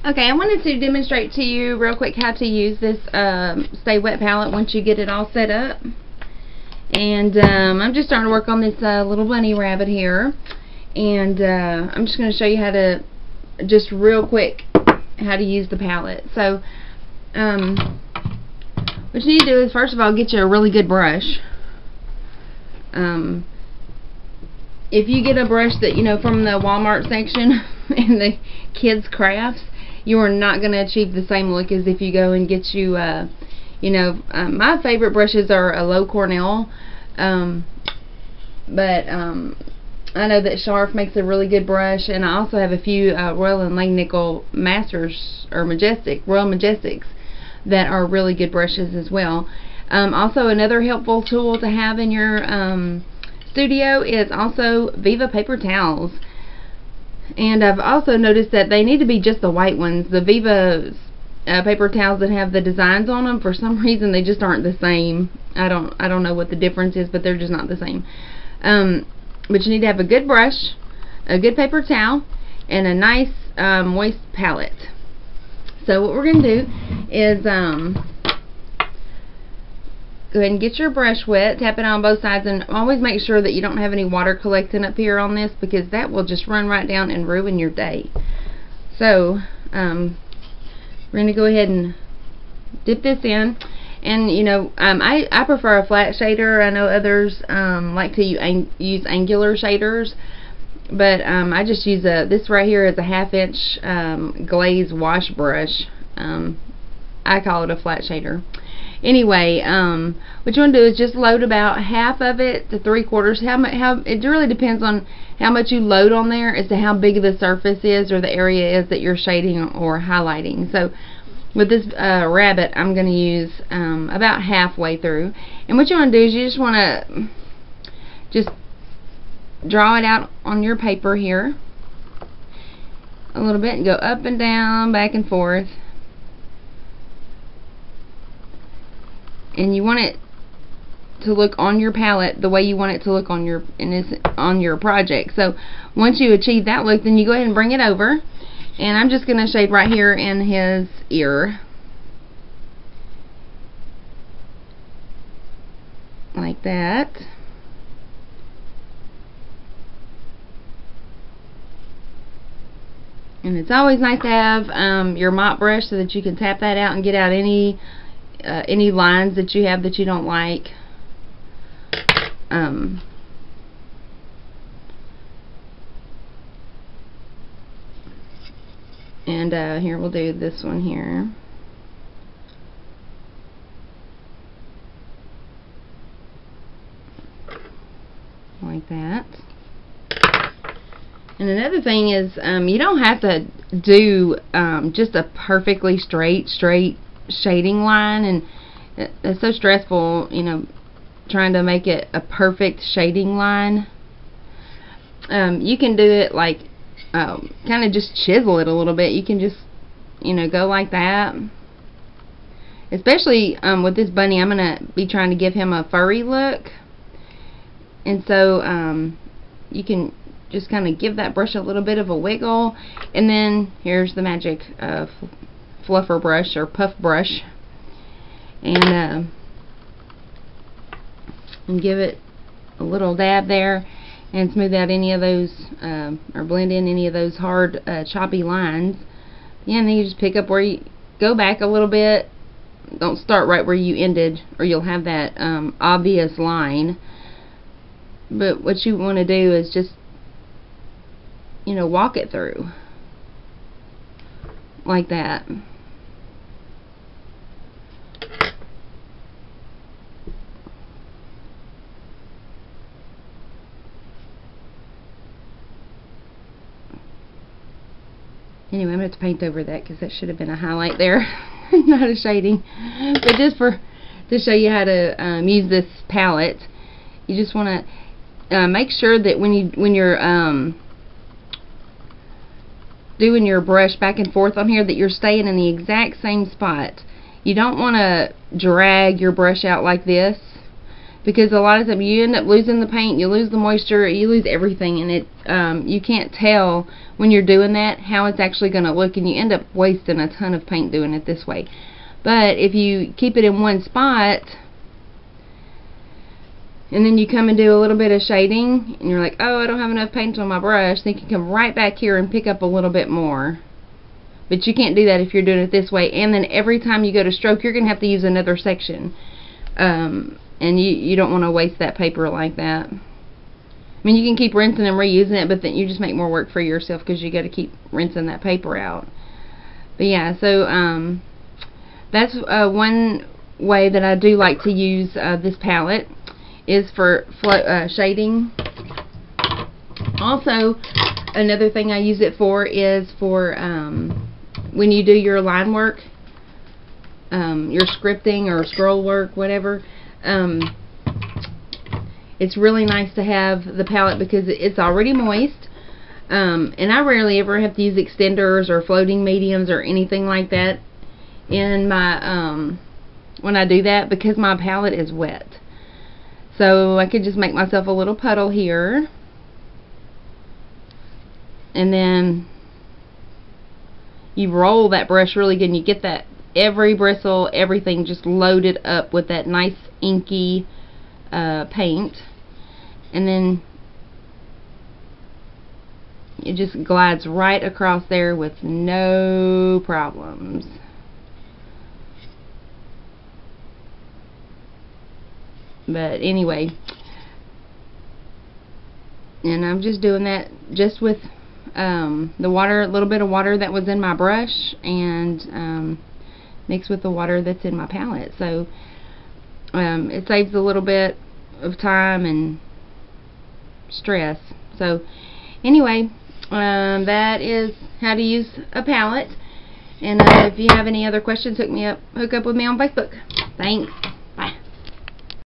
Okay, I wanted to demonstrate to you real quick how to use this Sta-Wet Pallet once you get it all set up. And I'm just starting to work on this little bunny rabbit here. And I'm just going to show you how to, just real quick, how to use the pallet. So, what you need to do is, first of all, get you a really good brush. If you get a brush that, from the Walmart section and the kids' crafts, you are not going to achieve the same look as if you go and get you, my favorite brushes are a low Cornell, but I know that Sharp makes a really good brush, and I also have a few Royal and Langnickel Masters, or Royal Majestics, that are really good brushes as well. Also, another helpful tool to have in your studio is also Viva paper towels. And I've also noticed that they need to be just the white ones. The Viva paper towels that have the designs on them, for some reason they just aren't the same. I don't know what the difference is, but they're just not the same. But you need to have a good brush, a good paper towel, and a nice moist palette. So what we're going to do is go ahead and get your brush wet, tap it on both sides, and always make sure that you don't have any water collecting up here on this, because that will just run right down and ruin your day. So we're going to go ahead and dip this in, and I prefer a flat shader. I know others like to use angular shaders, but I just use this right here is a 1/2 inch glaze wash brush. I call it a flat shader. Anyway, what you want to do is just load about half of it to 3/4. How it really depends on how much you load on there as to how big the surface is, or the area is that you're shading or highlighting. So with this rabbit, I'm going to use about halfway through. And what you want to do is you just want to just draw it out on your paper here a little bit, and go up and down, back and forth. And you want it to look on your palette the way you want it to look on your project. So once you achieve that look, then you go ahead and bring it over, and I'm just going to shade right here in his ear, like that. And it's always nice to have your mop brush so that you can tap that out and get out any lines that you have that you don't like. And here, we'll do this one here. Like that. And another thing is, you don't have to do just a perfectly straight shading line, and it's so stressful, trying to make it a perfect shading line. You can do it like kind of just chisel it a little bit. You can just go like that. Especially with this bunny, I'm gonna be trying to give him a furry look, and so you can just kind of give that brush a little bit of a wiggle. And then here's the magic fluffer brush, or puff brush, and give it a little dab there and smooth out any of those or blend in any of those hard choppy lines. Yeah, and then you just pick up where you go back a little bit. Don't start right where you ended, or you'll have that obvious line. But what you want to do is just walk it through like that. Anyway, I'm going to have to paint over that because that should have been a highlight there, not a shading. But just to show you how to use this palette, you just want to make sure that when you're doing your brush back and forth on here, that you're staying in the exact same spot. You don't want to drag your brush out like this, because a lot of times you end up losing the paint, you lose the moisture, you lose everything, and you can't tell when you're doing that how it's actually going to look, and you end up wasting a ton of paint doing it this way. But if you keep it in one spot, and then you come and do a little bit of shading, and you're like, oh, I don't have enough paint on my brush, then you can come right back here and pick up a little bit more. But you can't do that if you're doing it this way, and then every time you go to stroke, you're going to have to use another section. And you don't want to waste that paper like that. I mean, you can keep rinsing and reusing it, but then you just make more work for yourself because you got to keep rinsing that paper out. But yeah, so that's one way that I do like to use this palette, is for shading. Also, another thing I use it for is for when you do your line work, your scripting or scroll work, whatever. It's really nice to have the palette because it's already moist, and I rarely ever have to use extenders or floating mediums or anything like that in my when I do that, because my palette is wet. So I could just make myself a little puddle here, and then you roll that brush really good and you get that every bristle, everything just loaded up with that nice inky paint, and then it just glides right across there with no problems. But anyway, and I'm just doing that just with the water, a little bit of water that was in my brush, and mixed with the water that's in my palette. So it saves a little bit of time and stress. So anyway, that is how to use a palette. And if you have any other questions, hook up with me on Facebook. Thanks.